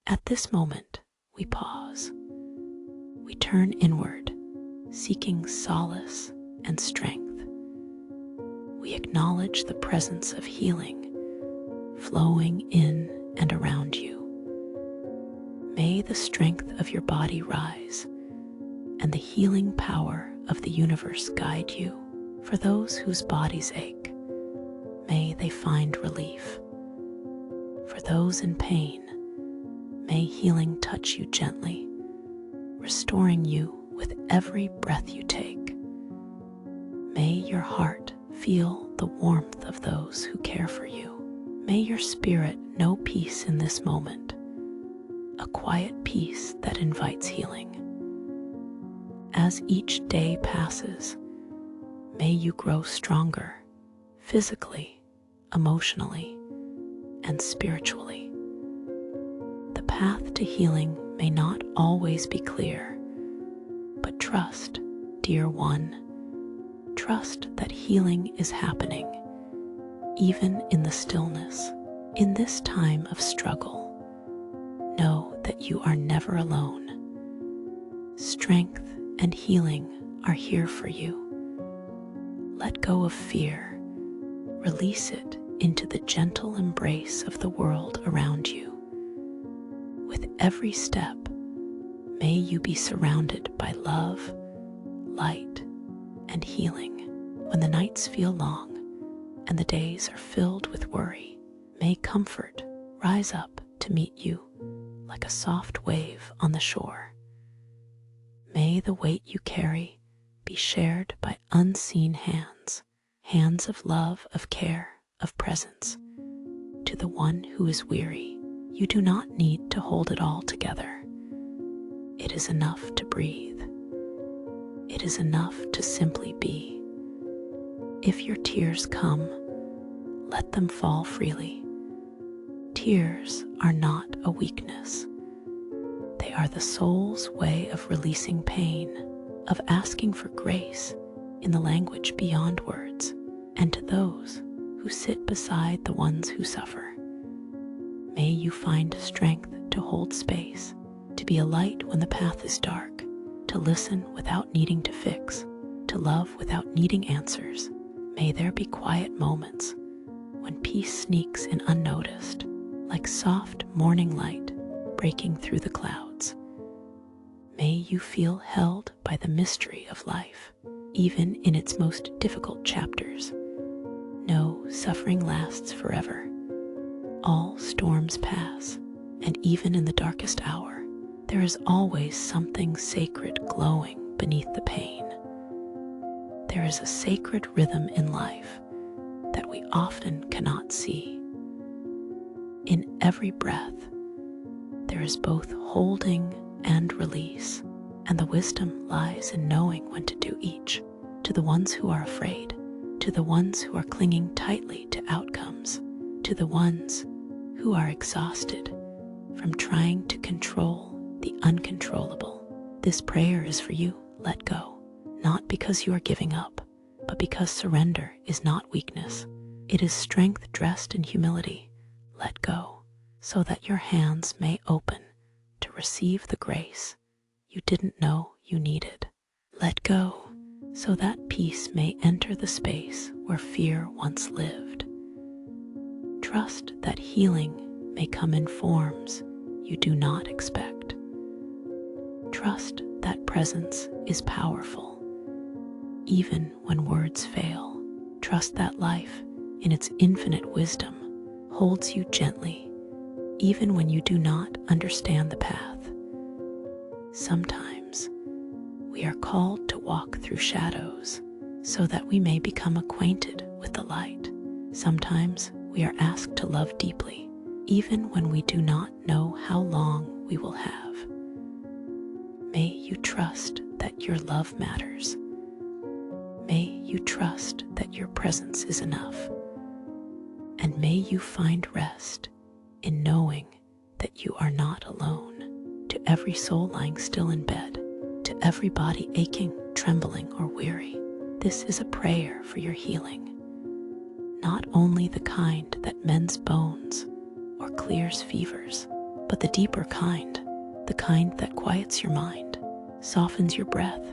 At this moment, we pause. We turn inward, seeking solace and strength. We acknowledge the presence of healing flowing in and around you. May the strength of your body rise and the healing power of the universe guide you. For those whose bodies ache, may they find relief. For those in pain, may healing touch you gently, restoring you with every breath you take. May your heart feel the warmth of those who care for you. May your spirit know peace in this moment, a quiet peace that invites healing. As each day passes, may you grow stronger physically, emotionally, and spiritually. The path to healing may not always be clear, but trust, dear one, trust that healing is happening, even in the stillness. In this time of struggle, know that you are never alone. Strength and healing are here for you. Let go of fear, release it into the gentle embrace of the world around you. With every step, may you be surrounded by love, light, and healing. When the nights feel long and the days are filled with worry, may comfort rise up to meet you like a soft wave on the shore. May the weight you carry be shared by unseen hands, hands of love, of care, of presence. To the one who is weary, you do not need to hold it all together. It is enough to breathe. It is enough to simply be. If your tears come, let them fall freely. Tears are not a weakness. They are the soul's way of releasing pain, of asking for grace in the language beyond words. And to those who sit beside the ones who suffer, may you find strength to hold space, to be a light when the path is dark, to listen without needing to fix, to love without needing answers. May there be quiet moments when peace sneaks in unnoticed, like soft morning light breaking through the clouds. May you feel held by the mystery of life, even in its most difficult chapters. No suffering lasts forever. All storms pass, and even in the darkest hour, there is always something sacred glowing beneath the pain. There is a sacred rhythm in life that we often cannot see. In every breath, there is both holding and release, and the wisdom lies in knowing when to do each. To the ones who are afraid, to the ones who are clinging tightly to outcomes, to the ones who are exhausted from trying to control the uncontrollable, this prayer is for you. Let go. Not because you are giving up, but because surrender is not weakness. It is strength dressed in humility. Let go, so that your hands may open to receive the grace you didn't know you needed. Let go, so that peace may enter the space where fear once lived. Trust that healing may come in forms you do not expect. Trust that presence is powerful, even when words fail. Trust that life, in its infinite wisdom, holds you gently, even when you do not understand the path. Sometimes we are called to walk through shadows so that we may become acquainted with the light. Sometimes we are asked to love deeply, even when we do not know how long we will have. May you trust that your love matters. May you trust that your presence is enough. And may you find rest in knowing that you are not alone. To every soul lying still in bed, to every body aching, trembling, or weary, this is a prayer for your healing. Not only the kind that mends bones or clears fevers, but the deeper kind, the kind that quiets your mind, softens your breath,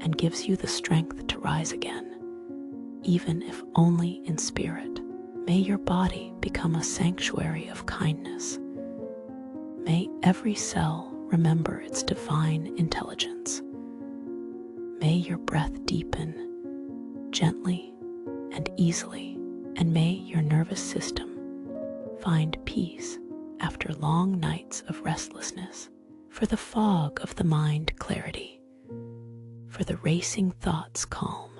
and gives you the strength to rise again, even if only in spirit. May your body become a sanctuary of kindness. May every cell remember its divine intelligence. May your breath deepen gently and easily, and may your nervous system find peace after long nights of restlessness. For the fog of the mind, clarity. For the racing thoughts, calm.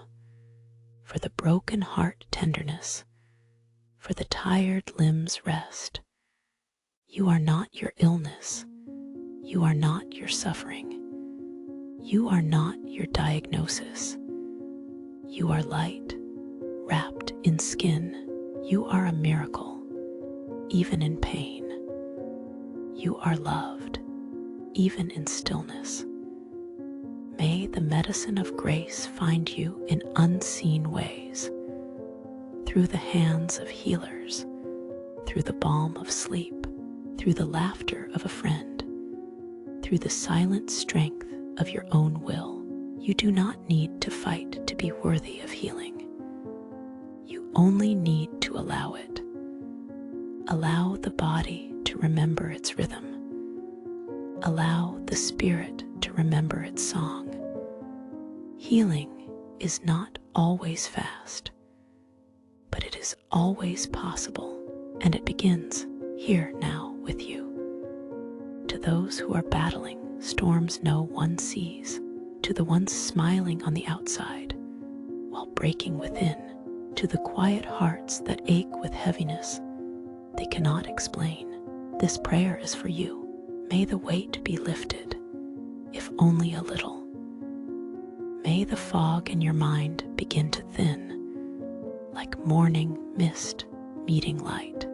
For the broken heart, tenderness. For the tired limbs, rest. You are not your illness. You are not your suffering. You are not your diagnosis. You are light, wrapped in skin. You are a miracle, even in pain. You are loved, even in stillness. May the medicine of grace find you in unseen ways, through the hands of healers, through the balm of sleep, through the laughter of a friend, through the silent strength of your own will. You do not need to fight to be worthy of healing. You only need to allow it. Allow the body to remember its rhythm. Allow the spirit to remember its song. Healing is not always fast, but it is always possible, and it begins here now with you. To those who are battling storms no one sees, to the ones smiling on the outside while breaking within, to the quiet hearts that ache with heaviness they cannot explain, this prayer is for you. May the weight be lifted, if only a little. May the fog in your mind begin to thin, like morning mist meeting light.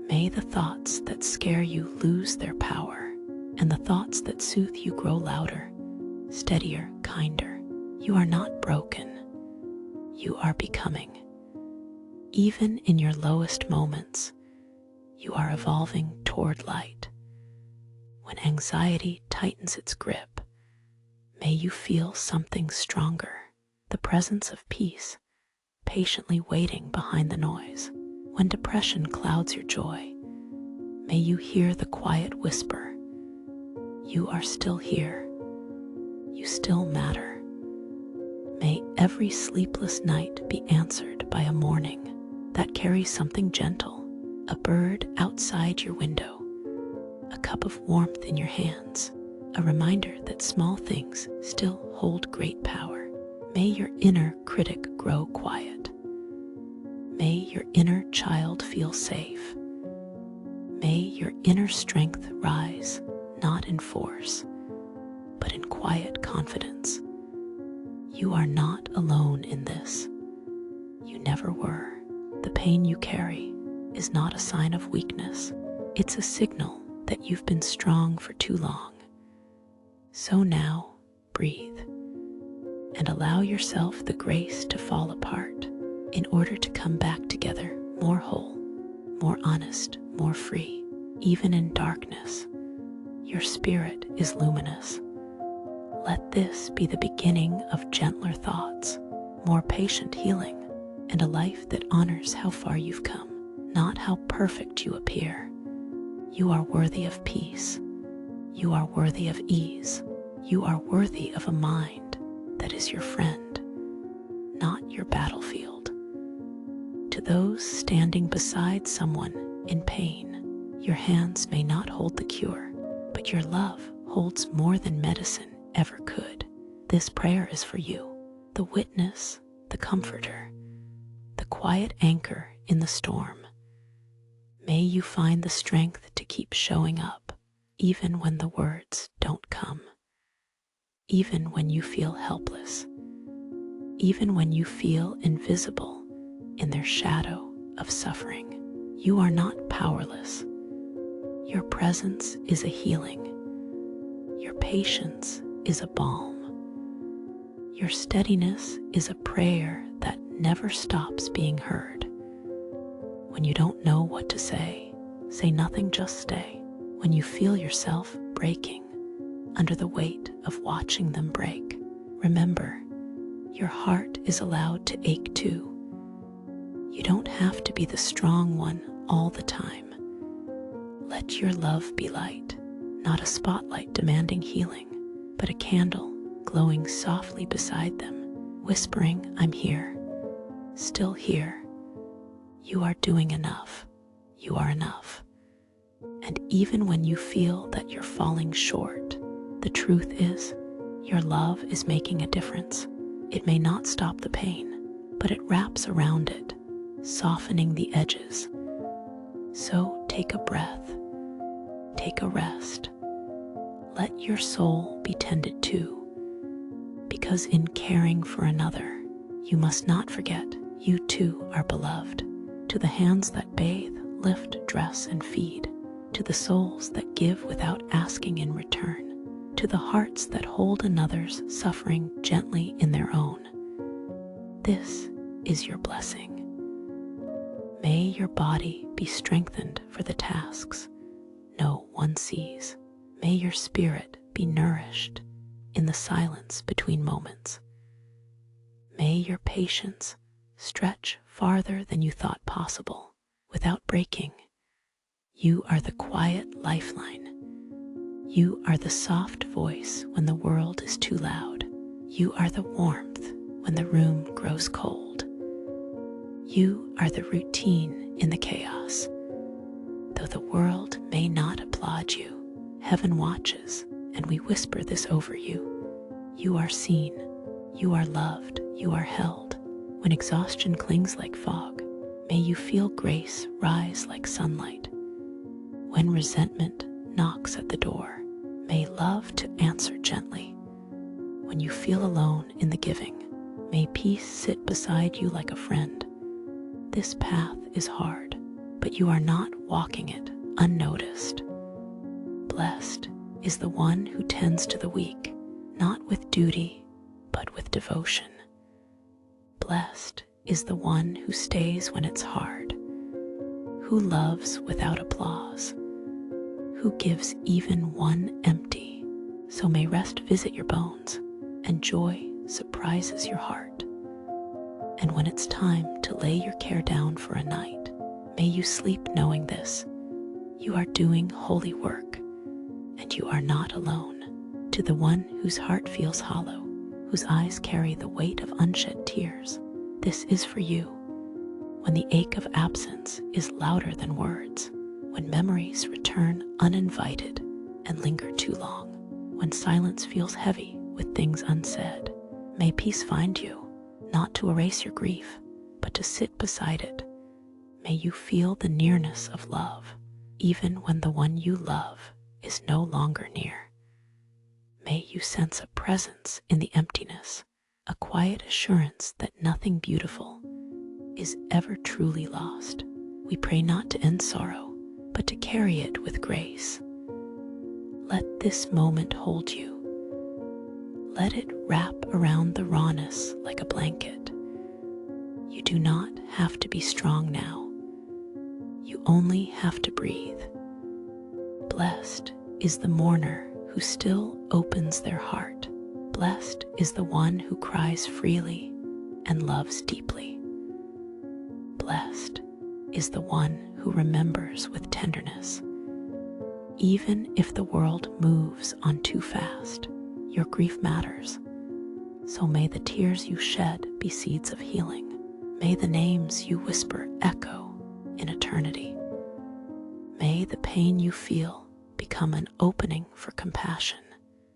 May the thoughts that scare you lose their power, and the thoughts that soothe you grow louder, steadier, kinder. You are not broken. You are becoming. Even in your lowest moments, you are evolving toward light. When anxiety tightens its grip, may you feel something stronger, the presence of peace, patiently waiting behind the noise. When depression clouds your joy, may you hear the quiet whisper, you are still here. You still matter. May every sleepless night be answered by a morning that carries something gentle, a bird outside your window, a cup of warmth in your hands, a reminder that small things still hold great power. May your inner critic grow quiet. May your inner child feel safe. May your inner strength rise, not in force, but in quiet confidence. You are not alone in this. You never were. The pain you carry is not a sign of weakness. It's a signal that you've been strong for too long. So now, breathe and allow yourself the grace to fall apart in order to come back together more whole, more honest, more free. Even in darkness, your spirit is luminous. Let this be the beginning of gentler thoughts, more patient healing, and a life that honors how far you've come, not how perfect you appear. You are worthy of peace. You are worthy of ease. You are worthy of a mind that is your friend, not your battlefield. To those standing beside someone in pain, your hands may not hold the cure, but your love holds more than medicine ever could. This prayer is for you, the witness, the comforter, the quiet anchor in the storm. May you find the strength to keep showing up, even when the words don't come, even when you feel helpless, even when you feel invisible in their shadow of suffering. You are not powerless. Your presence is a healing. Your patience is a balm. Your steadiness is a prayer that never stops being heard. When you don't know what to say, say nothing, just stay. When you feel yourself breaking under the weight of watching them break, remember, your heart is allowed to ache too. You don't have to be the strong one all the time. Let your love be light, not a spotlight demanding healing, but a candle glowing softly beside them, whispering, "I'm here, still here. You are doing enough. You are enough." And even when you feel that you're falling short, the truth is, your love is making a difference. It may not stop the pain, but it wraps around it, softening the edges. So take a breath, take a rest. Let your soul be tended to, because in caring for another, you must not forget you too are beloved. To the hands that bathe, lift, dress, and feed, to the souls that give without asking in return, to the hearts that hold another's suffering gently in their own. This is your blessing. May your body be strengthened for the tasks no one sees. May your spirit be nourished in the silence between moments. May your patience stretch farther than you thought possible without breaking. You are the quiet lifeline. You are the soft voice when the world is too loud. You are the warmth when the room grows cold. You are the routine in the chaos. Though the world may not applaud you, heaven watches, and we whisper this over you. You are seen, you are loved, you are held. When exhaustion clings like fog, may you feel grace rise like sunlight. When resentment knocks at the door, may love to answer gently. When you feel alone in the giving, may peace sit beside you like a friend. This path is hard, but you are not walking it unnoticed. Blessed is the one who tends to the weak, not with duty, but with devotion. Blessed is the one who stays when it's hard, who loves without applause, who gives even one empty. So may rest visit your bones, and joy surprises your heart. And when it's time to lay your care down for a night, may you sleep knowing this: you are doing holy work, and you are not alone. To the one whose heart feels hollow, whose eyes carry the weight of unshed tears, this is for you. When the ache of absence is louder than words, when memories return uninvited and linger too long, when silence feels heavy with things unsaid, may peace find you, not to erase your grief, but to sit beside it. May you feel the nearness of love, even when the one you love is no longer near. May you sense a presence in the emptiness, a quiet assurance that nothing beautiful is ever truly lost. We pray not to end sorrow, but to carry it with grace. Let this moment hold you. Let it wrap around the rawness like a blanket. You do not have to be strong now. You only have to breathe. Blessed is the mourner who still opens their heart. Blessed is the one who cries freely and loves deeply. Blessed is the one who remembers with tenderness. Even if the world moves on too fast, your grief matters. So may the tears you shed be seeds of healing. May the names you whisper echo in eternity. May the pain you feel become an opening for compassion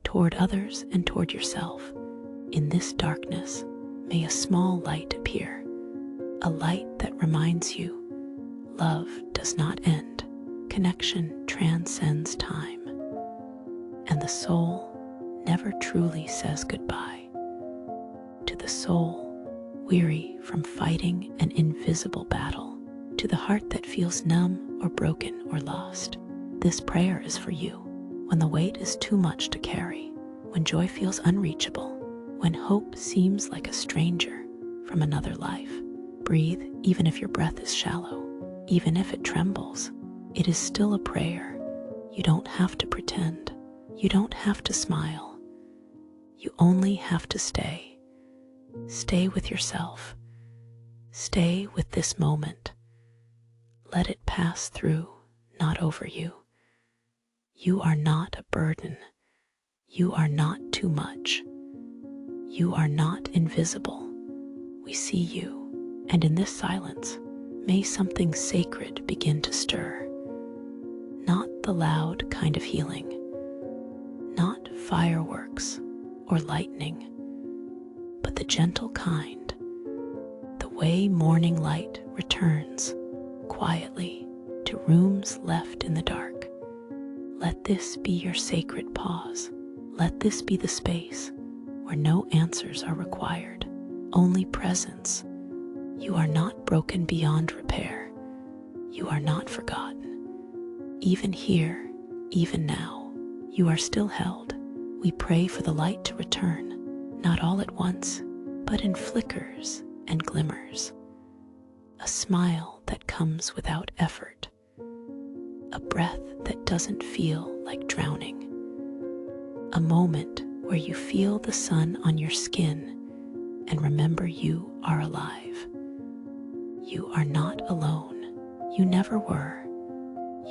toward others and toward yourself. In this darkness, may a small light appear, a light that reminds you love does not end, connection transcends time, and the soul never truly says goodbye. To the soul weary from fighting an invisible battle, to the heart that feels numb or broken or lost, this prayer is for you. When the weight is too much to carry, when joy feels unreachable, when hope seems like a stranger from another life, breathe even if your breath is shallow, even if it trembles. It is still a prayer. You don't have to pretend. You don't have to smile. You only have to stay. Stay with yourself. Stay with this moment. Let it pass through, not over you. You are not a burden. You are not too much. You are not invisible. We see you, and in this silence, may something sacred begin to stir. Not the loud kind of healing, not fireworks or lightning, but the gentle kind, the way morning light returns quietly to rooms left in the dark. Let this be your sacred pause. Let this be the space where no answers are required, only presence. You are not broken beyond repair. You are not forgotten. Even here, even now, you are still held. We pray for the light to return, not all at once, but in flickers and glimmers. A smile that comes without effort. A breath that doesn't feel like drowning. A moment where you feel the sun on your skin and remember you are alive. You are not alone. You never were.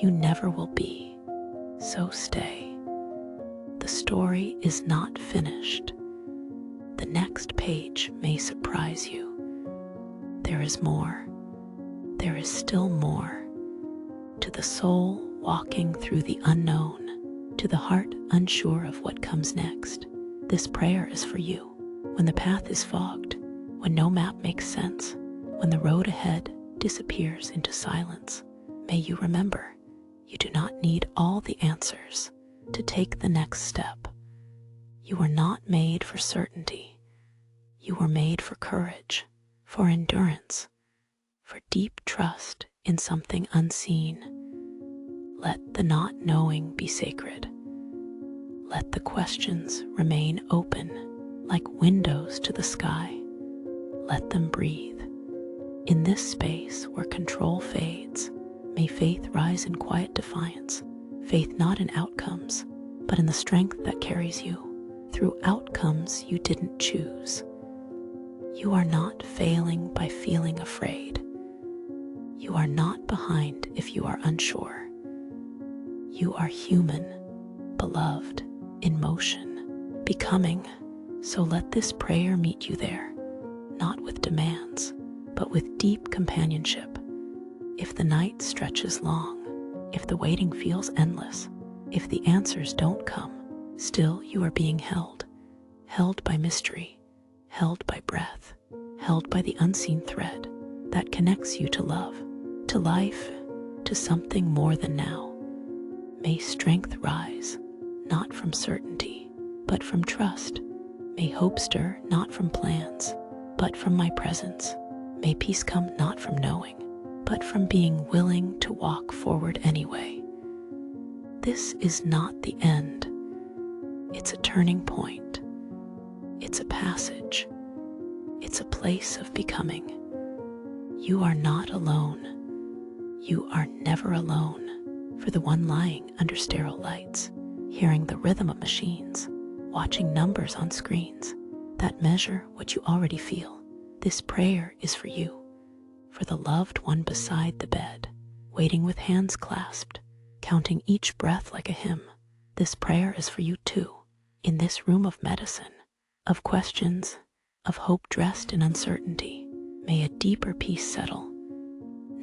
You never will be. So stay. The story is not finished. The next page may surprise you. There is more. There is still more. To the soul walking through the unknown, to the heart unsure of what comes next, this prayer is for you. When the path is fogged, when no map makes sense, when the road ahead disappears into silence, may you remember, you do not need all the answers to take the next step. You were not made for certainty. You were made for courage, for endurance, for deep trust in something unseen. Let the not knowing be sacred. Let the questions remain open like windows to the sky. Let them breathe. In this space where control fades, may faith rise in quiet defiance. Faith not in outcomes, but in the strength that carries you through outcomes you didn't choose. You are not failing by feeling afraid. You are not behind if you are unsure. You are human, beloved, in motion, becoming. So let this prayer meet you there, not with demands, but with deep companionship. If the night stretches long, if the waiting feels endless, if the answers don't come, still you are being held, held by mystery, held by breath, held by the unseen thread that connects you to love, to life, to something more than now. May strength rise, not from certainty, but from trust. May hope stir, not from plans, but from my presence. May peace come not from knowing, but from being willing to walk forward anyway. This is not the end. It's a turning point. It's a passage. It's a place of becoming. You are not alone. You are never alone. For the one lying under sterile lights, hearing the rhythm of machines, watching numbers on screens that measure what you already feel, this prayer is for you. For the loved one beside the bed, waiting with hands clasped, counting each breath like a hymn, this prayer is for you too. In this room of medicine, of questions, of hope dressed in uncertainty, may a deeper peace settle.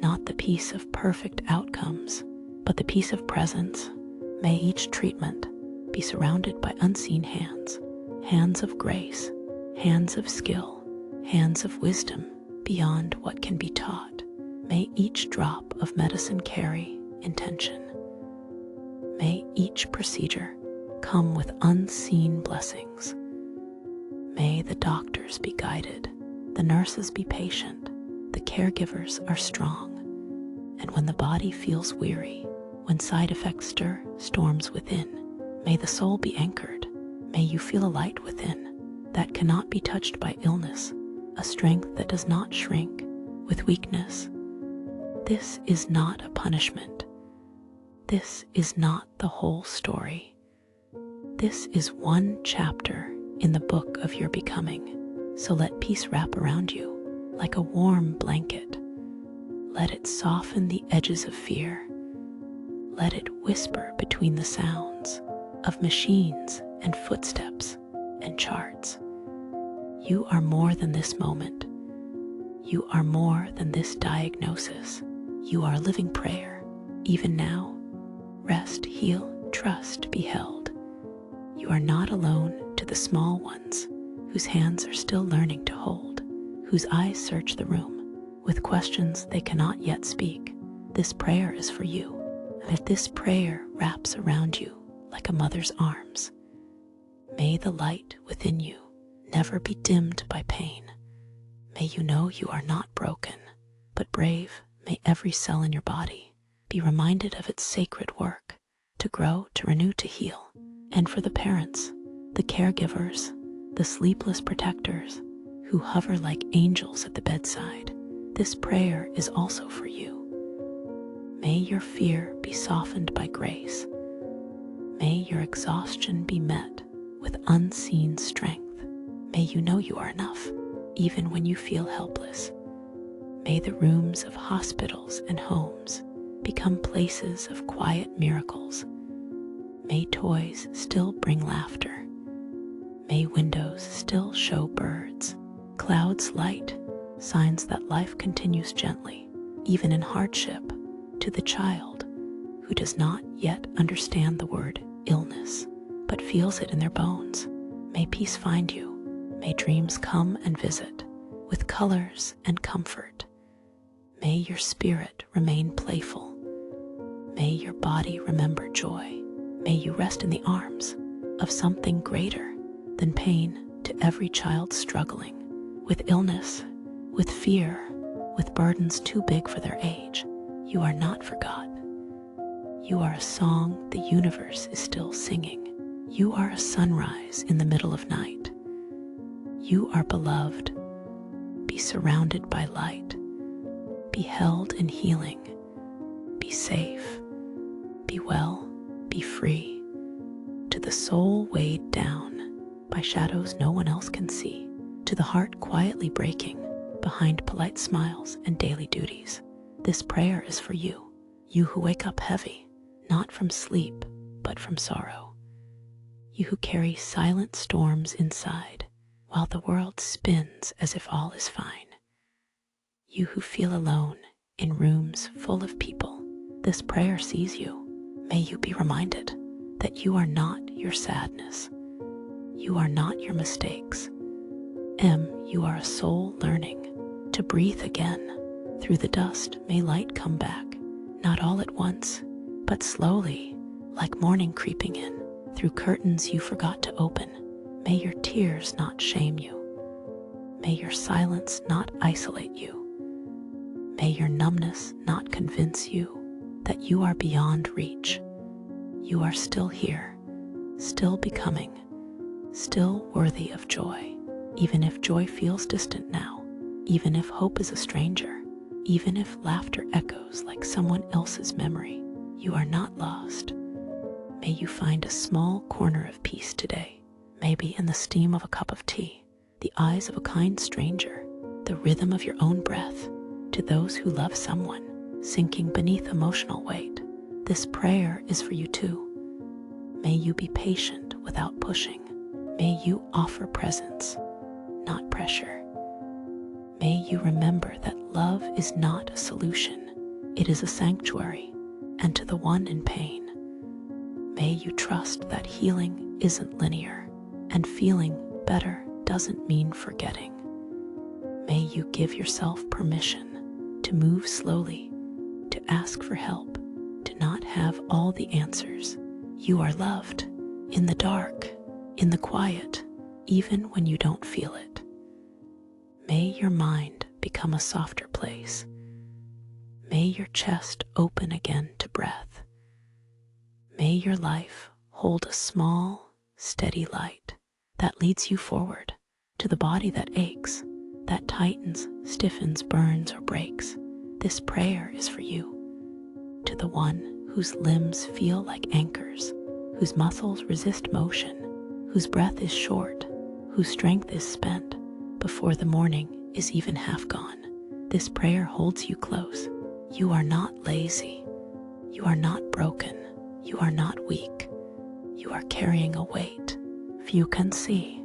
Not the peace of perfect outcomes, but the peace of presence. May each treatment be surrounded by unseen hands, hands of grace, hands of skill, hands of wisdom beyond what can be taught. May each drop of medicine carry intention. May each procedure come with unseen blessings. May the doctors be guided, the nurses be patient, the caregivers are strong. And when the body feels weary, when side effects stir storms within, may the soul be anchored. May you feel a light within that cannot be touched by illness, a strength that does not shrink with weakness. This is not a punishment. This is not the whole story. This is one chapter in the book of your becoming. So let peace wrap around you like a warm blanket. Let it soften the edges of fear. Let it whisper between the sounds of machines and footsteps and charts. You are more than this moment. You are more than this diagnosis. You are a living prayer. Even now, rest, heal, trust, be held. You are not alone to the small ones whose hands are still learning to hold, whose eyes search the room with questions they cannot yet speak. This prayer is for you, and if this prayer wraps around you like a mother's arms, may the light within you never be dimmed by pain. May you know you are not broken, but brave. May every cell in your body be reminded of its sacred work to grow, to renew, to heal. And for the parents, the caregivers, the sleepless protectors who hover like angels at the bedside, this prayer is also for you. May your fear be softened by grace. May your exhaustion be met with unseen strength. May you know you are enough, even when you feel helpless. May the rooms of hospitals and homes become places of quiet miracles. May toys still bring laughter. May windows still show birds, clouds light, signs that life continues gently, even in hardship. To the child who does not yet understand the word illness, but feels it in their bones, may peace find you. May dreams come and visit with colors and comfort. May your spirit remain playful. May your body remember joy. May you rest in the arms of something greater than pain. To every child struggling with illness, with fear, with burdens too big for their age, you are not forgotten. You are a song the universe is still singing. You are a sunrise in the middle of night. You are beloved. Be surrounded by light. Be held in healing. Be safe. Be well. Be free. To the soul weighed down by shadows no one else can see, to the heart quietly breaking behind polite smiles and daily duties, this prayer is for you. You who wake up heavy, not from sleep, but from sorrow. You who carry silent storms inside, while the world spins as if all is fine. You who feel alone in rooms full of people, this prayer sees you. May you be reminded that you are not your sadness. You are not your mistakes. You are a soul learning to breathe again. Through the dust may light come back, not all at once, but slowly, like morning creeping in. Through curtains you forgot to open, may your tears not shame you. May your silence not isolate you. May your numbness not convince you that you are beyond reach. You are still here, still becoming, still worthy of joy. Even if joy feels distant now, even if hope is a stranger, even if laughter echoes like someone else's memory, you are not lost. May you find a small corner of peace today, maybe in the steam of a cup of tea, the eyes of a kind stranger, the rhythm of your own breath. To those who love someone sinking beneath emotional weight, this prayer is for you too. May you be patient without pushing. May you offer presence, not pressure. May you remember that love is not a solution, it is a sanctuary. And to the one in pain, may you trust that healing isn't linear, and feeling better doesn't mean forgetting. May you give yourself permission to move slowly, to ask for help, to not have all the answers. You are loved in the dark, in the quiet, even when you don't feel it. May your mind become a softer place. May your chest open again to breath. May your life hold a small, steady light that leads you forward to the body that aches, that tightens, stiffens, burns, or breaks. This prayer is for you. To the one whose limbs feel like anchors, whose muscles resist motion, whose breath is short, whose strength is spent before the morning is even half gone. This prayer holds you close. You are not lazy. You are not broken. You are not weak. You are carrying a weight few can see,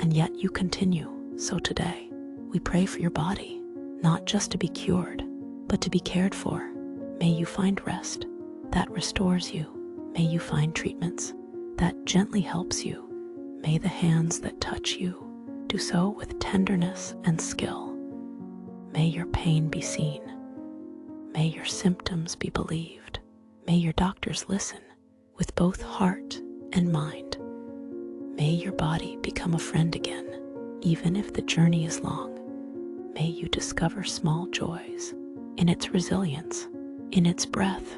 and yet you continue. So today, we pray for your body, not just to be cured, but to be cared for. May you find rest that restores you. May you find treatments that gently helps you. May the hands that touch you do so with tenderness and skill. May your pain be seen. May your symptoms be believed. May your doctors listen with both heart and mind. May your body become a friend again, even if the journey is long. May you discover small joys in its resilience, in its breath,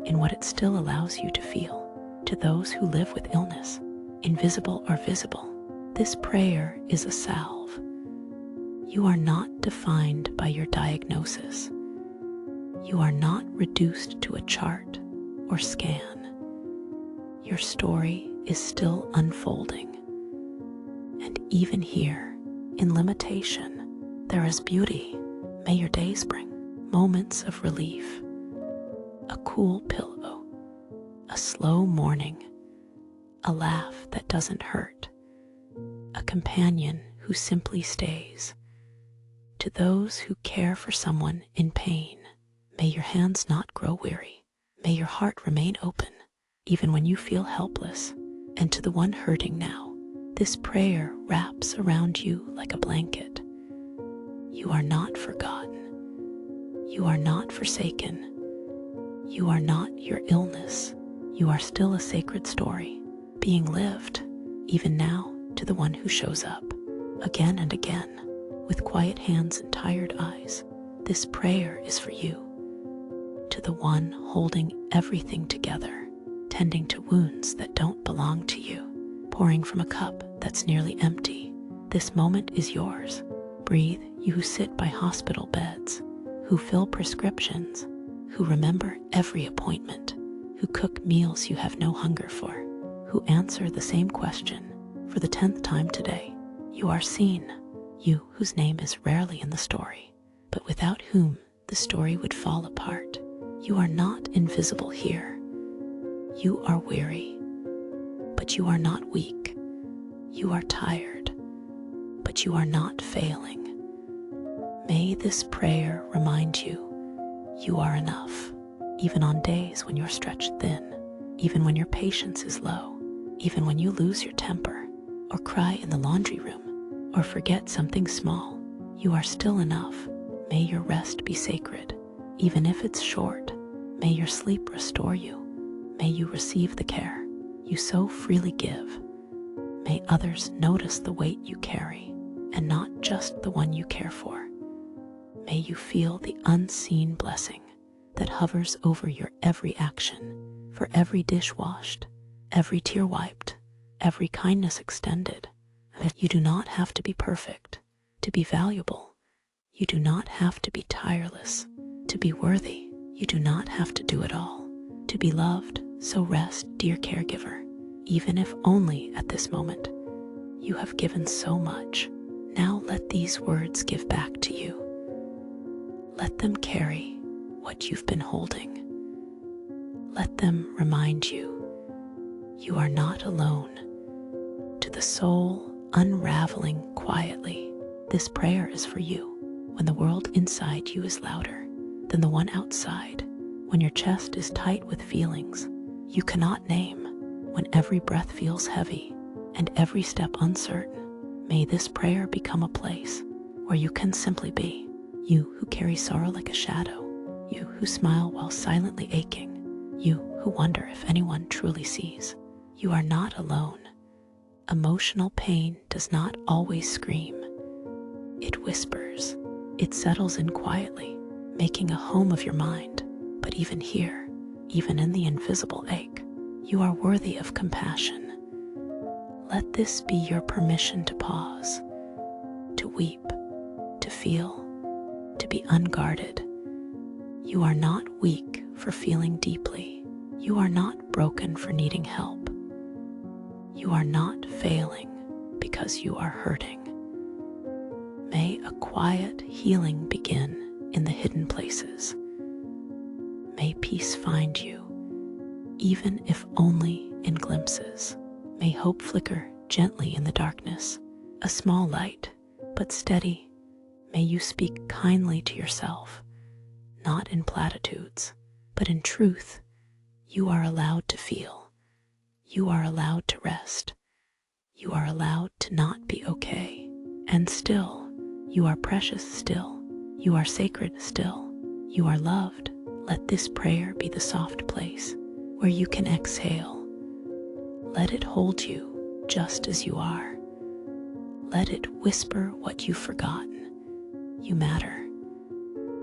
in what it still allows you to feel. To those who live with illness, invisible or visible, this prayer is a salve. You are not defined by your diagnosis. You are not reduced to a chart or scan. Your story is still unfolding. And even here, in limitation, there is beauty. May your days bring moments of relief, a cool pillow, a slow morning, a laugh that doesn't hurt, a companion who simply stays. To those who care for someone in pain, may your hands not grow weary. May your heart remain open, even when you feel helpless. And to the one hurting now, this prayer wraps around you like a blanket. You are not forgotten. You are not forsaken. You are not your illness. You are still a sacred story, being lived, even now, to the one who shows up, again and again, with quiet hands and tired eyes. This prayer is for you. To the one holding everything together, tending to wounds that don't belong to you, pouring from a cup that's nearly empty. This moment is yours. Breathe, you who sit by hospital beds, who fill prescriptions, who remember every appointment, who cook meals you have no hunger for, who answer the same question for the 10th time today. You are seen, you whose name is rarely in the story, but without whom the story would fall apart. You are not invisible here. You are weary, but you are not weak. You are tired, but you are not failing. May this prayer remind you, you are enough, even on days when you're stretched thin, even when your patience is low, even when you lose your temper, or cry in the laundry room, or forget something small. You are still enough. May your rest be sacred, even if it's short. May your sleep restore you. May you receive the care you so freely give. May others notice the weight you carry, and not just the one you care for. May you feel the unseen blessing that hovers over your every action, for every dish washed, every tear wiped, every kindness extended. You do not have to be perfect to be valuable. You do not have to be tireless to be worthy. You do not have to do it all to be loved. So rest, dear caregiver, even if only at this moment. You have given so much. Now let these words give back to you. Let them carry what you've been holding. Let them remind you, you are not alone. To the soul unraveling quietly, this prayer is for you. When the world inside you is louder than the one outside, when your chest is tight with feelings you cannot name, when every breath feels heavy and every step uncertain, may this prayer become a place where you can simply be. You who carry sorrow like a shadow, you who smile while silently aching, you who wonder if anyone truly sees. You are not alone. Emotional pain does not always scream. It whispers. It settles in quietly, making a home of your mind. But even here, even in the invisible ache, you are worthy of compassion. Let this be your permission to pause, to weep, to feel, to be unguarded. You are not weak for feeling deeply. You are not broken for needing help. You are not failing because you are hurting. May a quiet healing begin in the hidden places. May peace find you, even if only in glimpses. May hope flicker gently in the darkness, a small light, but steady. May you speak kindly to yourself, not in platitudes, but in truth. You are allowed to feel. You are allowed to rest. You are allowed to not be okay. And still, you are precious still. You are sacred still. You are loved. Let this prayer be the soft place where you can exhale. Let it hold you just as you are. Let it whisper what you've forgotten. You matter.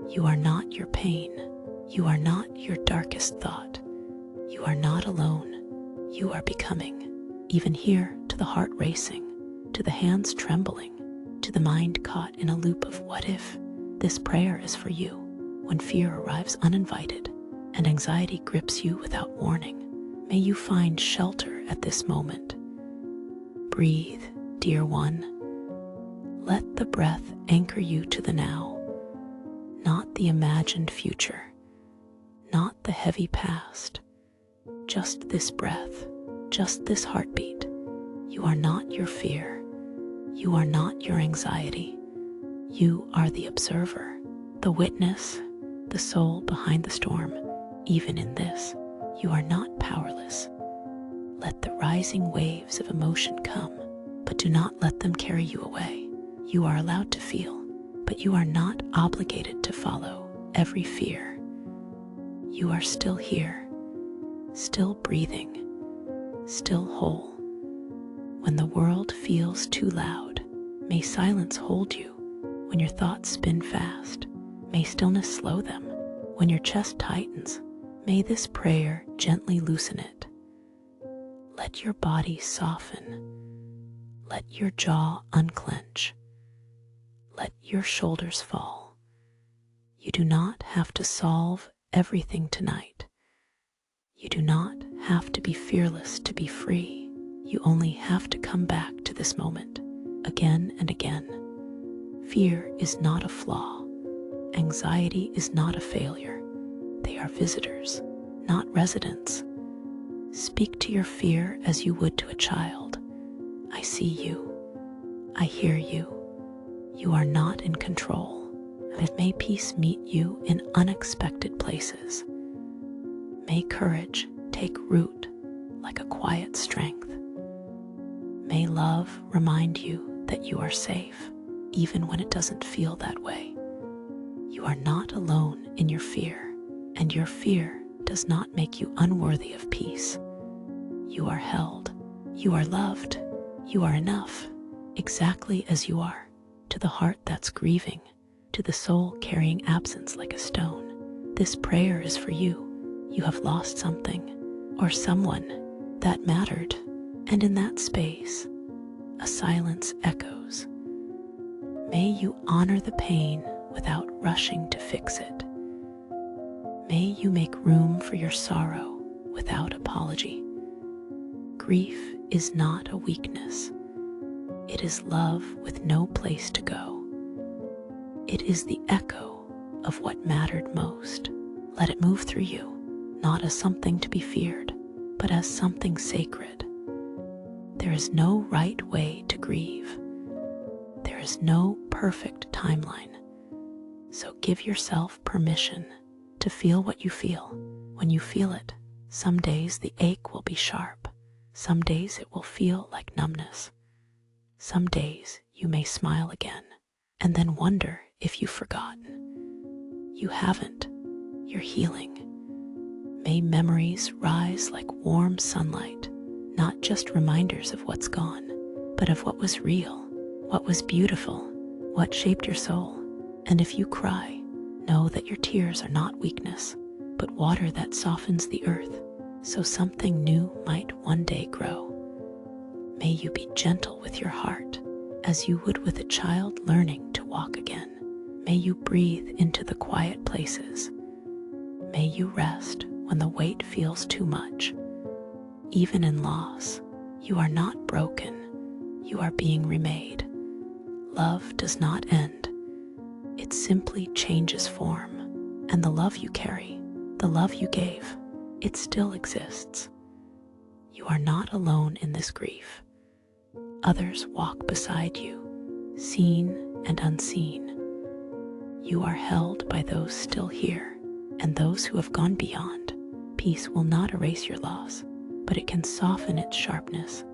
You are not your pain. You are not your darkest thought. You are not alone. You are becoming. Even here, to the heart racing, to the hands trembling, to the mind caught in a loop of what if, this prayer is for you. When fear arrives uninvited and anxiety grips you without warning, may you find shelter at this moment. Breathe, dear one. Let the breath anchor you to the now, not the imagined future, not the heavy past. Just this breath, just this heartbeat. You are not your fear. You are not your anxiety. You are the observer, the witness, the soul behind the storm. Even in this, you are not powerless. Let the rising waves of emotion come, but do not let them carry you away. You are allowed to feel, but you are not obligated to follow every fear. You are still here, still breathing, still whole. When the world feels too loud, may silence hold you. When your thoughts spin fast, may stillness slow them. When your chest tightens, may this prayer gently loosen it. Let your body soften. Let your jaw unclench. Let your shoulders fall. You do not have to solve everything tonight. You do not have to be fearless to be free. You only have to come back to this moment again and again. Fear is not a flaw. Anxiety is not a failure. They are visitors, not residents. Speak to your fear as you would to a child. I see you. I hear you. You are not in control, and may peace meet you in unexpected places. May courage take root like a quiet strength. May love remind you that you are safe, even when it doesn't feel that way. You are not alone in your fear, and your fear does not make you unworthy of peace. You are held. You are loved. You are enough, exactly as you are. To the heart that's grieving, to the soul carrying absence like a stone, this prayer is for you. You have lost something or someone that mattered, and in that space, a silence echoes. May you honor the pain without rushing to fix it. May you make room for your sorrow without apology. Grief is not a weakness. It is love with no place to go. It is the echo of what mattered most. Let it move through you, not as something to be feared, but as something sacred. There is no right way to grieve. There is no perfect timeline. So give yourself permission to feel what you feel. When you feel it, some days the ache will be sharp. Some days it will feel like numbness. Some days you may smile again and then wonder if you've forgotten. You haven't. You're healing. May memories rise like warm sunlight, not just reminders of what's gone, but of what was real, what was beautiful, what shaped your soul. And if you cry, know that your tears are not weakness, but water that softens the earth, so something new might one day grow. May you be gentle with your heart, as you would with a child learning to walk again. May you breathe into the quiet places. May you rest when the weight feels too much. Even in loss, you are not broken. You are being remade. Love does not end. It simply changes form. And the love you carry, the love you gave, it still exists. You are not alone in this grief. Others walk beside you, seen and unseen. You are held by those still here, and those who have gone beyond. Peace will not erase your loss, but it can soften its sharpness.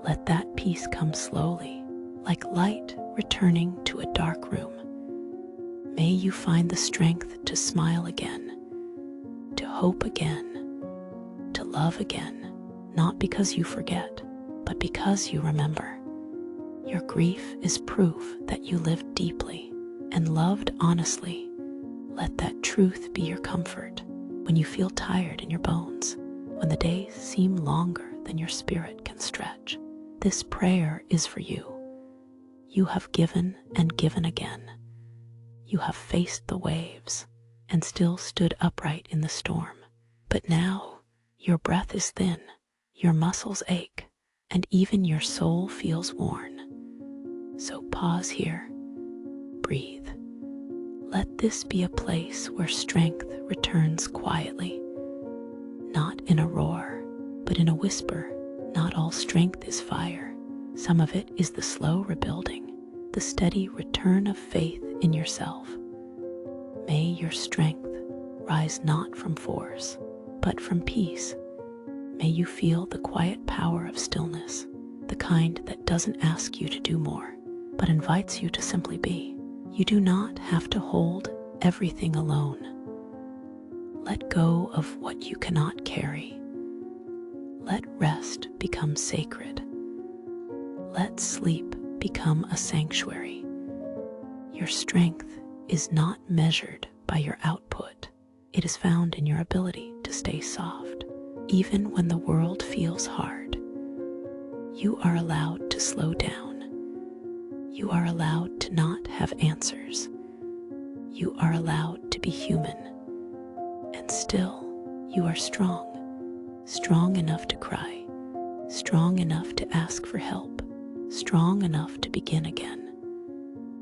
Let that peace come slowly, like light returning to a dark room. May you find the strength to smile again, to hope again, to love again, not because you forget, but because you remember. Your grief is proof that you lived deeply and loved honestly. Let that truth be your comfort when you feel tired in your bones, when the days seem longer than your spirit can stretch. This prayer is for you. You have given and given again. You have faced the waves and still stood upright in the storm. But now your breath is thin, your muscles ache, and even your soul feels worn. So pause here, breathe. Let this be a place where strength returns quietly, not in a roar, but in a whisper. Not all strength is fire. Some of it is the slow rebuilding, the steady return of faith in yourself. May your strength rise not from force, but from peace. May you feel the quiet power of stillness, the kind that doesn't ask you to do more, but invites you to simply be. You do not have to hold everything alone. Let go of what you cannot carry. Let rest become sacred. Let sleep become a sanctuary. Your strength is not measured by your output. It is found in your ability to stay soft, even when the world feels hard. You are allowed to slow down. You are allowed to not have answers. You are allowed to be human. And still, you are strong. Strong enough to cry. Strong enough to ask for help. Strong enough to begin again.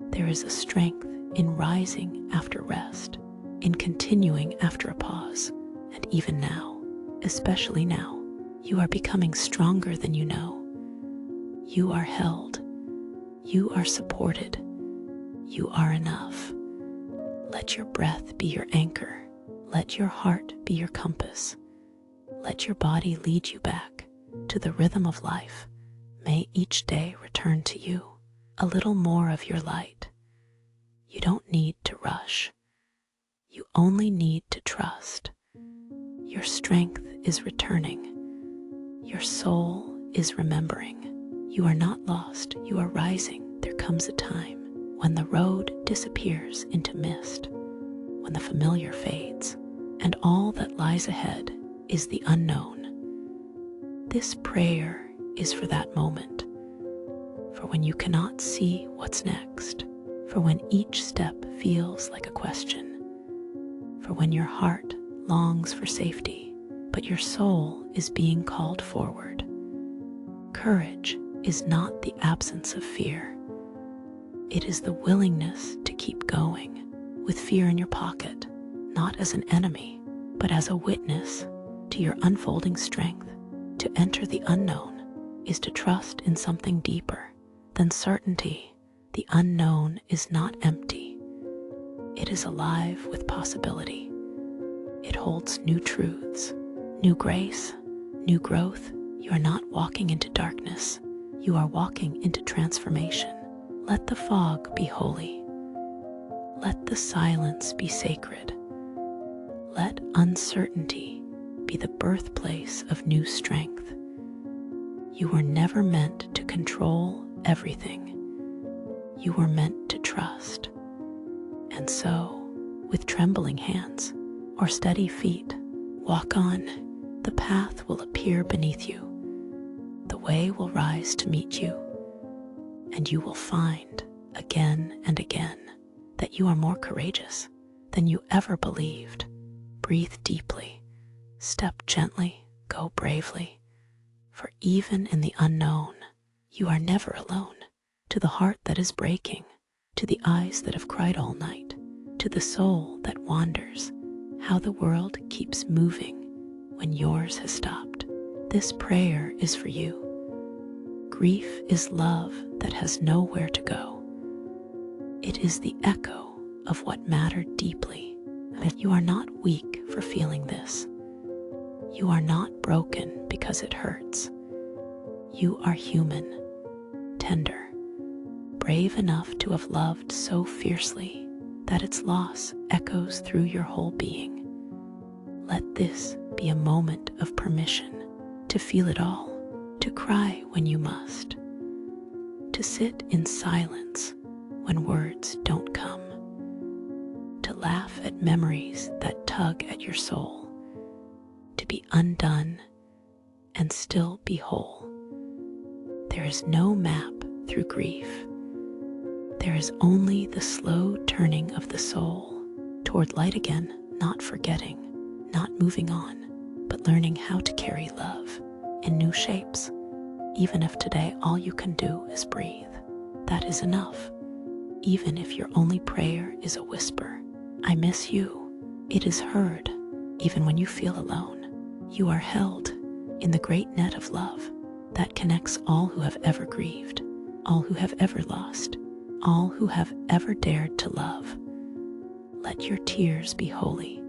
There is a strength in rising after rest, in continuing after a pause, and even now, especially now, you are becoming stronger than you know. You are held. You are supported. You are enough. Let your breath be your anchor. Let your heart be your compass. Let your body lead you back to the rhythm of life. May each day return to you a little more of your light. You don't need to rush. You only need to trust. Your strength is returning. Your soul is remembering. You are not lost. You are rising. There comes a time when the road disappears into mist, when the familiar fades, and all that lies ahead is the unknown. This prayer is for that moment, for when you cannot see what's next, for when each step feels like a question, for when your heart longs for safety, but your soul is being called forward. Courage is not the absence of fear. It is the willingness to keep going, with fear in your pocket, not as an enemy, but as a witness to your unfolding strength. To enter the unknown is to trust in something deeper than certainty. The unknown is not empty. It is alive with possibility. It holds new truths, new grace, new growth. You are not walking into darkness. You are walking into transformation. Let the fog be holy. Let the silence be sacred. Let uncertainty be the birthplace of new strength. You were never meant to control everything. You were meant to trust. And so, with trembling hands or steady feet, walk on. The path will appear beneath you. The way will rise to meet you. And you will find again and again that you are more courageous than you ever believed. Breathe deeply. Step gently, go bravely, for even in the unknown, you are never alone. To the heart that is breaking, to the eyes that have cried all night, to the soul that wanders how the world keeps moving when yours has stopped, this prayer is for you. Grief is love that has nowhere to go. It is the echo of what mattered deeply. That you are not weak for feeling this. You are not broken because it hurts. You are human, tender, brave enough to have loved so fiercely that its loss echoes through your whole being. Let this be a moment of permission to feel it all, to cry when you must, to sit in silence when words don't come, to laugh at memories that tug at your soul, to be undone and still be whole. There is no map through grief. There is only the slow turning of the soul toward light again, not forgetting, not moving on, but learning how to carry love in new shapes. Even if today all you can do is breathe, that is enough. Even if your only prayer is a whisper, I miss you, it is heard. Even when you feel alone, you are held in the great net of love that connects all who have ever grieved, all who have ever lost, all who have ever dared to love. Let your tears be holy.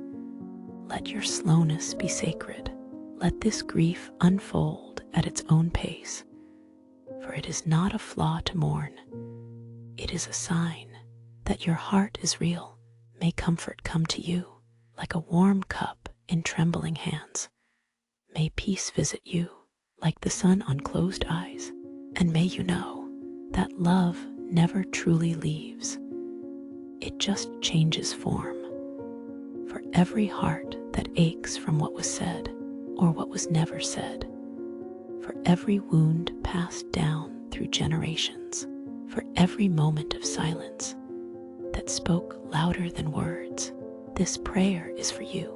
Let your slowness be sacred. Let this grief unfold at its own pace, for it is not a flaw to mourn. It is a sign that your heart is real. May comfort come to you like a warm cup in trembling hands. May peace visit you like the sun on closed eyes, and may you know that love never truly leaves. It just changes form. For every heart that aches from what was said or what was never said, for every wound passed down through generations, for every moment of silence that spoke louder than words, this prayer is for you.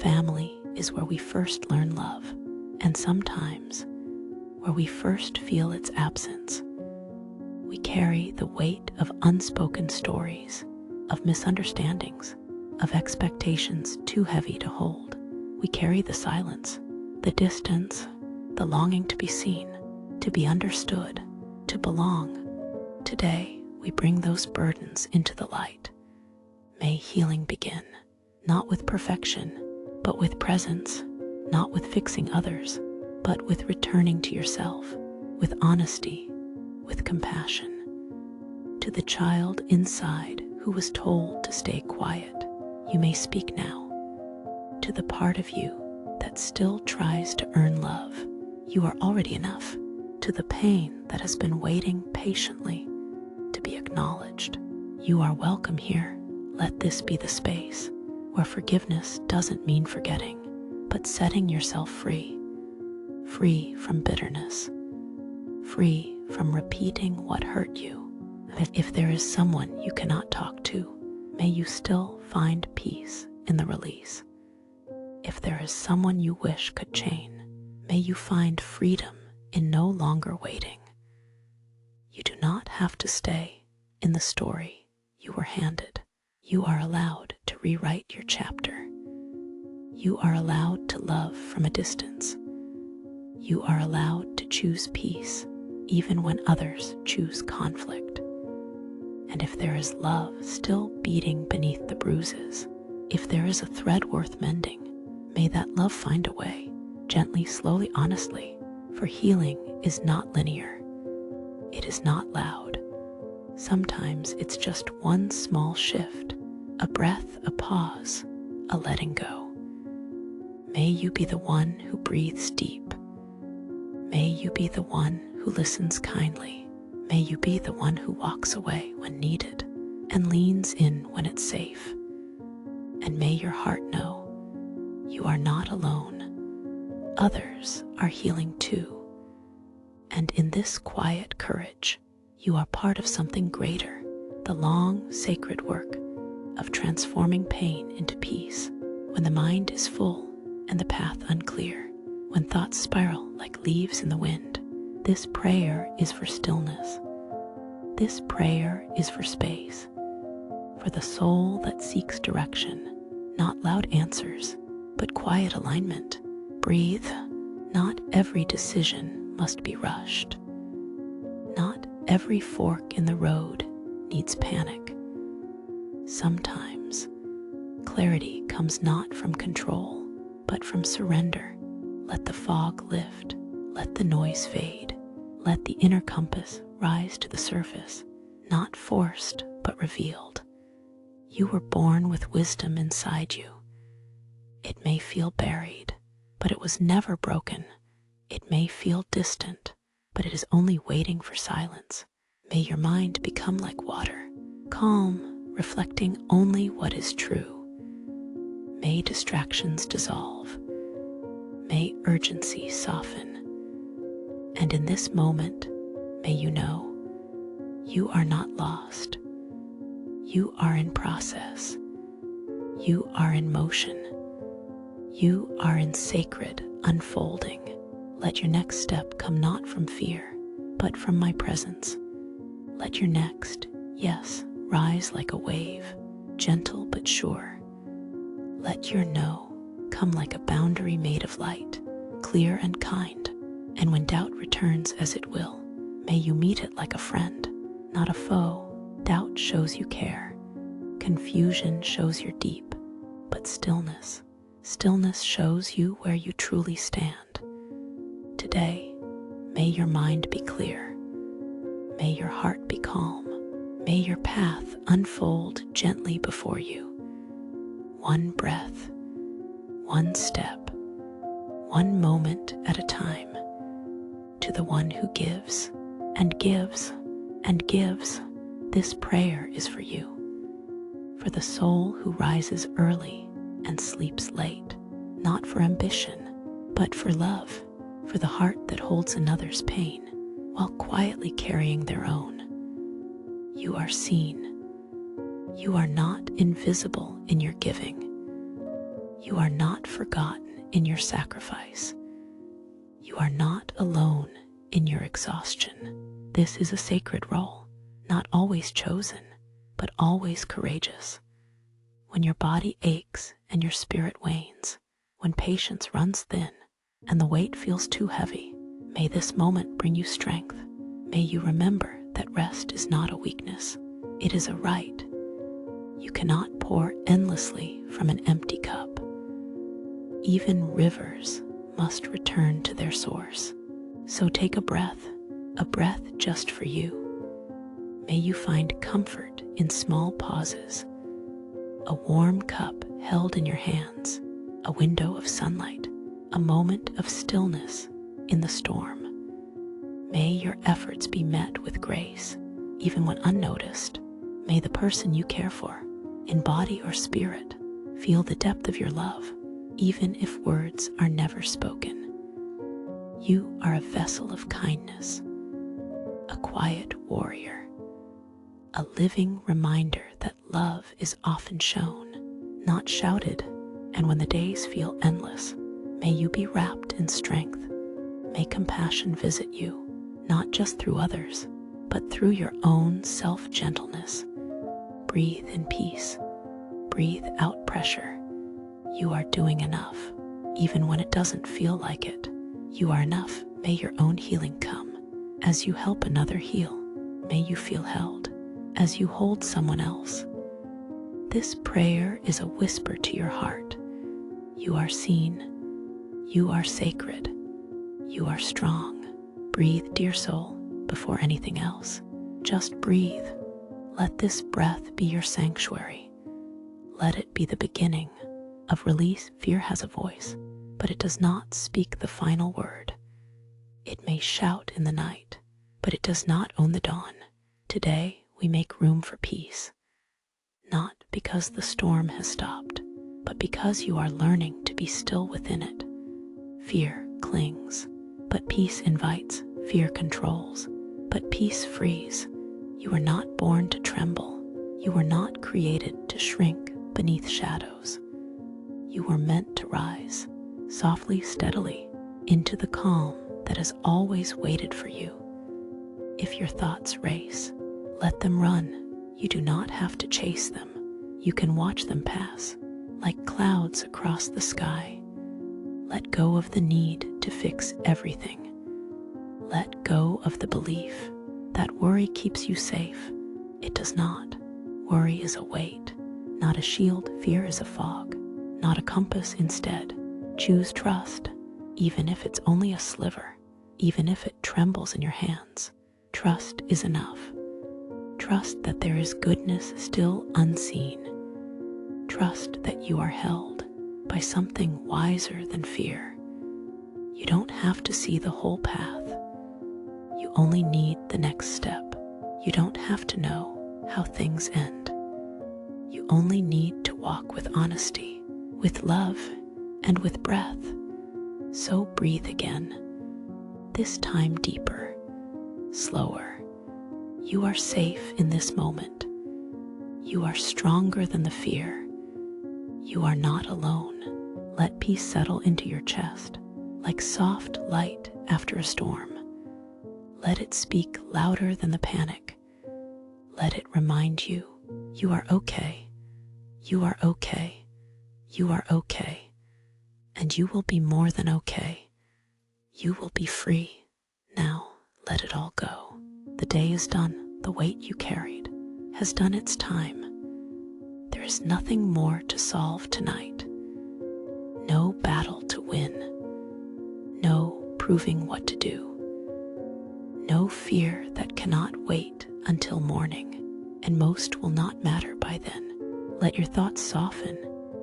Family is where we first learn love, and sometimes where we first feel its absence. We carry the weight of unspoken stories, of misunderstandings, of expectations too heavy to hold. We carry the silence, the distance, the longing to be seen, to be understood, to belong. Today, we bring those burdens into the light. May healing begin, not with perfection, but with presence, not with fixing others, but with returning to yourself, with honesty, with compassion. To the child inside who was told to stay quiet, you may speak now. To the part of you that still tries to earn love, you are already enough. To the pain that has been waiting patiently to be acknowledged, you are welcome here. Let this be the space where forgiveness doesn't mean forgetting, but setting yourself free. Free from bitterness, free from repeating what hurt you. If there is someone you cannot talk to, may you still find peace in the release. If there is someone you wish could chain, may you find freedom in no longer waiting. You do not have to stay in the story you were handed. You are allowed to rewrite your chapter. You are allowed to love from a distance. You are allowed to choose peace even when others choose conflict. And if there is love still beating beneath the bruises, if there is a thread worth mending, may that love find a way, gently, slowly, honestly, for healing is not linear. It is not loud. Sometimes it's just one small shift, a breath, a pause, a letting go. May you be the one who breathes deep. May you be the one who listens kindly. May you be the one who walks away when needed and leans in when it's safe. And may your heart know you are not alone. Others are healing too. And in this quiet courage, you are part of something greater, the long, sacred work of transforming pain into peace. When the mind is full and the path unclear, when thoughts spiral like leaves in the wind. This prayer is for stillness. This prayer is for space, for the soul that seeks direction, not loud answers, but quiet alignment. Breathe. Not every decision must be rushed. Not every fork in the road needs panic. Sometimes clarity comes not from control, but from surrender. Let the fog lift. Let the noise fade. Let the inner compass rise to the surface, not forced, but revealed. You were born with wisdom inside you. It may feel buried, but it was never broken. It may feel distant, but it is only waiting for silence. May your mind become like water, calm, reflecting only what is true. May distractions dissolve. May urgency soften. And in this moment, may you know, you are not lost. You are in process. You are in motion. You are in sacred unfolding. Let your next step come not from fear, but from my presence. Let your next yes rise like a wave, gentle but sure. Let your no come like a boundary made of light, clear and kind. And when doubt returns, as it will, may you meet it like a friend, not a foe. Doubt shows you care. Confusion shows you're deep. But stillness shows you where you truly stand. Today, may your mind be clear. May your heart be calm. May your path unfold gently before you. One breath, one step, one moment at a time. To the one who gives and gives and gives, this prayer is for you. For the soul who rises early and sleeps late, not for ambition, but for love, for the heart that holds another's pain while quietly carrying their own. You are seen. You are not invisible in your giving. You are not forgotten in your sacrifice. You are not alone in your exhaustion. This is a sacred role, not always chosen, but always courageous. When your body aches and your spirit wanes, when patience runs thin and the weight feels too heavy, may this moment bring you strength. May you remember that rest is not a weakness, it is a right. You cannot pour endlessly from an empty cup. Even rivers must return to their source. So take a breath just for you. May you find comfort in small pauses, a warm cup held in your hands, a window of sunlight, a moment of stillness in the storm. May your efforts be met with grace, even when unnoticed. May the person you care for, in body or spirit, feel the depth of your love, even if words are never spoken. You are a vessel of kindness, a quiet warrior, a living reminder that love is often shown, not shouted. And when the days feel endless, may you be wrapped in strength. May compassion visit you, not just through others, but through your own self-gentleness. Breathe in peace. Breathe out pressure. You are doing enough, even when it doesn't feel like it. You are enough. May your own healing come. As you help another heal, may you feel held. As you hold someone else, this prayer is a whisper to your heart. You are seen. You are sacred. You are strong. Breathe, dear soul, before anything else. Just breathe. Let this breath be your sanctuary. Let it be the beginning of release. Fear has a voice, but it does not speak the final word. It may shout in the night, but it does not own the dawn. Today, we make room for peace, not because the storm has stopped, but because you are learning to be still within it. Fear clings, but peace invites. Fear controls, but peace frees. You were not born to tremble. You were not created to shrink beneath shadows. You were meant to rise. softly, steadily, into the calm that has always waited for you. If your thoughts race, let them run. You do not have to chase them. You can watch them pass, like clouds across the sky. Let go of the need to fix everything. Let go of the belief that worry keeps you safe. It does not. Worry is a weight, not a shield. Fear is a fog, not a compass. Instead, choose trust, even if it's only a sliver, even if it trembles in your hands. Trust is enough. Trust that there is goodness still unseen. Trust that you are held by something wiser than fear. You don't have to see the whole path. You only need the next step. You don't have to know how things end. You only need to walk with honesty, with love, and with breath. So breathe again, this time deeper, slower. You are safe in this moment. You are stronger than the fear. You are not alone. Let peace settle into your chest, like soft light after a storm. Let it speak louder than the panic. Let it remind you, you are okay. You are okay. You are okay. And you will be more than okay. You will be free. Now, let it all go. The day is done. The weight you carried has done its time. There is nothing more to solve tonight. No battle to win. No proving what to do. No fear that cannot wait until morning, and most will not matter by then. Let your thoughts soften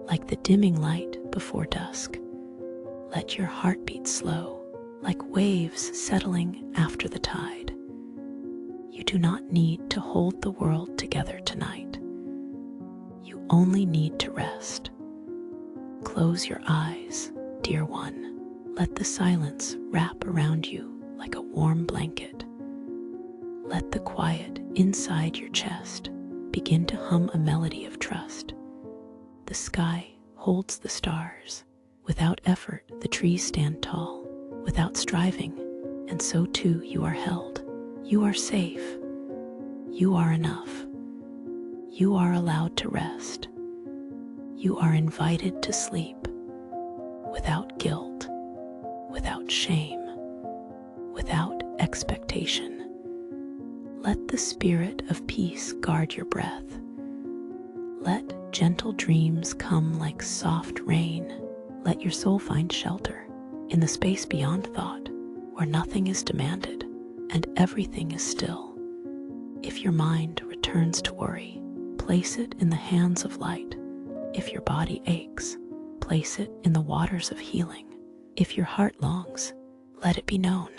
like the dimming light before dusk. Let your heartbeat slow like waves settling after the tide. You do not need to hold the world together tonight. You only need to rest. Close your eyes, dear one. Let the silence wrap around you like a warm blanket. Let the quiet inside your chest begin to hum a melody of trust. The sky holds the stars. Without effort, the trees stand tall. Without striving, and so too you are held. You are safe. You are enough. You are allowed to rest. You are invited to sleep without guilt, without shame, without expectation. Let the spirit of peace guard your breath. Let gentle dreams come like soft rain. Let your soul find shelter in the space beyond thought, where nothing is demanded and everything is still. If your mind returns to worry, place it in the hands of light. If your body aches, place it in the waters of healing. If your heart longs, let it be known.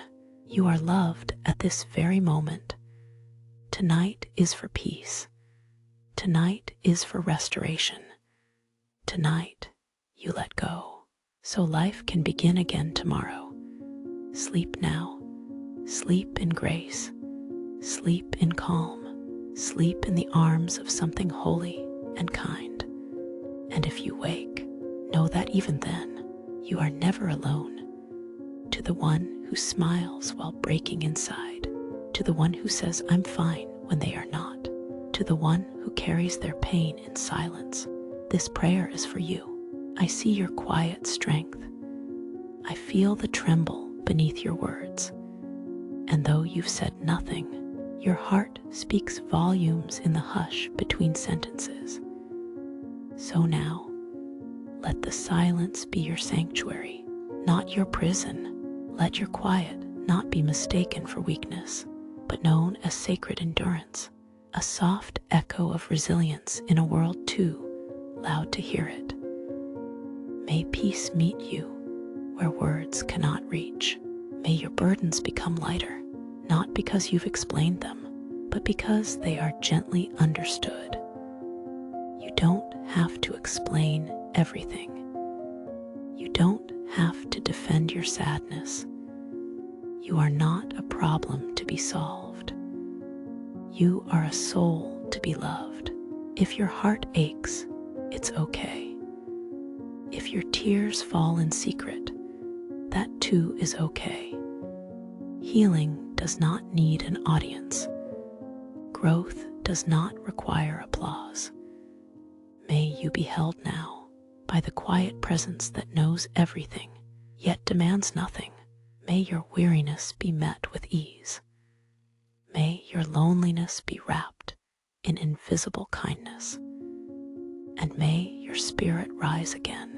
You are loved at this very moment. Tonight is for peace. Tonight is for restoration. Tonight, you let go, so life can begin again tomorrow. Sleep now. Sleep in grace. Sleep in calm. Sleep in the arms of something holy and kind. And if you wake, know that even then, you are never alone. To the one who smiles while breaking inside, to the one who says, "I'm fine," when they are not, to the one who carries their pain in silence, this prayer is for you. I see your quiet strength. I feel the tremble beneath your words. And though you've said nothing, your heart speaks volumes in the hush between sentences. So now, let the silence be your sanctuary, not your prison. Let your quiet not be mistaken for weakness, but known as sacred endurance, a soft echo of resilience in a world too loud to hear it. May peace meet you where words cannot reach. May your burdens become lighter, not because you've explained them, but because they are gently understood. You don't have to explain everything. You don't have to defend your sadness. You are not a problem to be solved. You are a soul to be loved. If your heart aches, it's okay. If your tears fall in secret, that too is okay. Healing does not need an audience. Growth does not require applause. May you be held now by the quiet presence that knows everything, yet demands nothing. May your weariness be met with ease. May your loneliness be wrapped in invisible kindness. And may your spirit rise again,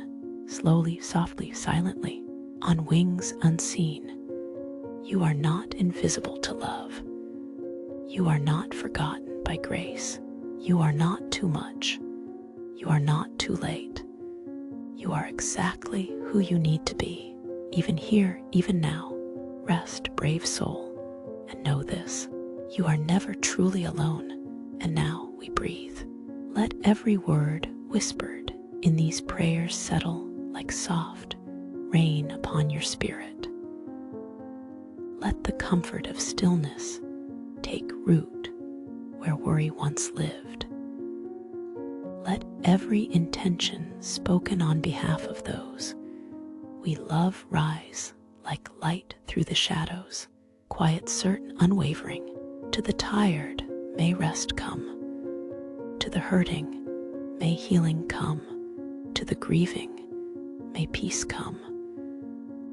slowly, softly, silently, on wings unseen. You are not invisible to love. You are not forgotten by grace. You are not too much. You are not too late. You are exactly who you need to be, even here, even now. Rest, brave soul, and know this: you are never truly alone. And now we breathe. Let every word whispered in these prayers settle like soft rain upon your spirit. Let the comfort of stillness take root where worry once lived. Let every intention spoken on behalf of those we love rise like light through the shadows, quiet, certain, unwavering. To the tired, may rest come. To the hurting, may healing come. To the grieving, may peace come.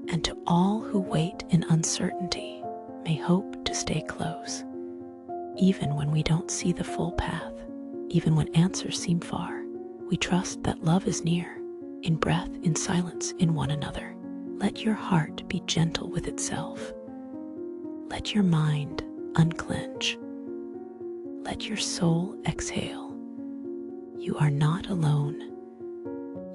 And to all who wait in uncertainty, may hope to stay close. Even when we don't see the full path, even when answers seem far, we trust that love is near, in breath, in silence, in one another. Let your heart be gentle with itself. Let your mind unclench. Let your soul exhale. You are not alone.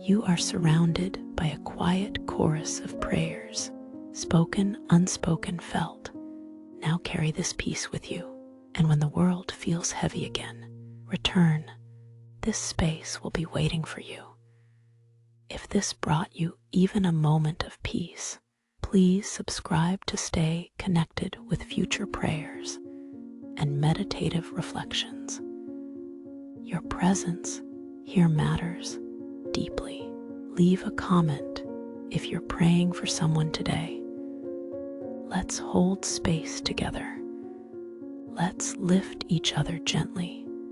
You are surrounded by a quiet chorus of prayers, spoken, unspoken, felt. Now carry this peace with you, and when the world feels heavy again, return. This space will be waiting for you. If this brought you even a moment of peace, please subscribe to stay connected with future prayers and meditative reflections. Your presence here matters deeply. Leave a comment if you're praying for someone today. Let's hold space together. Let's lift each other gently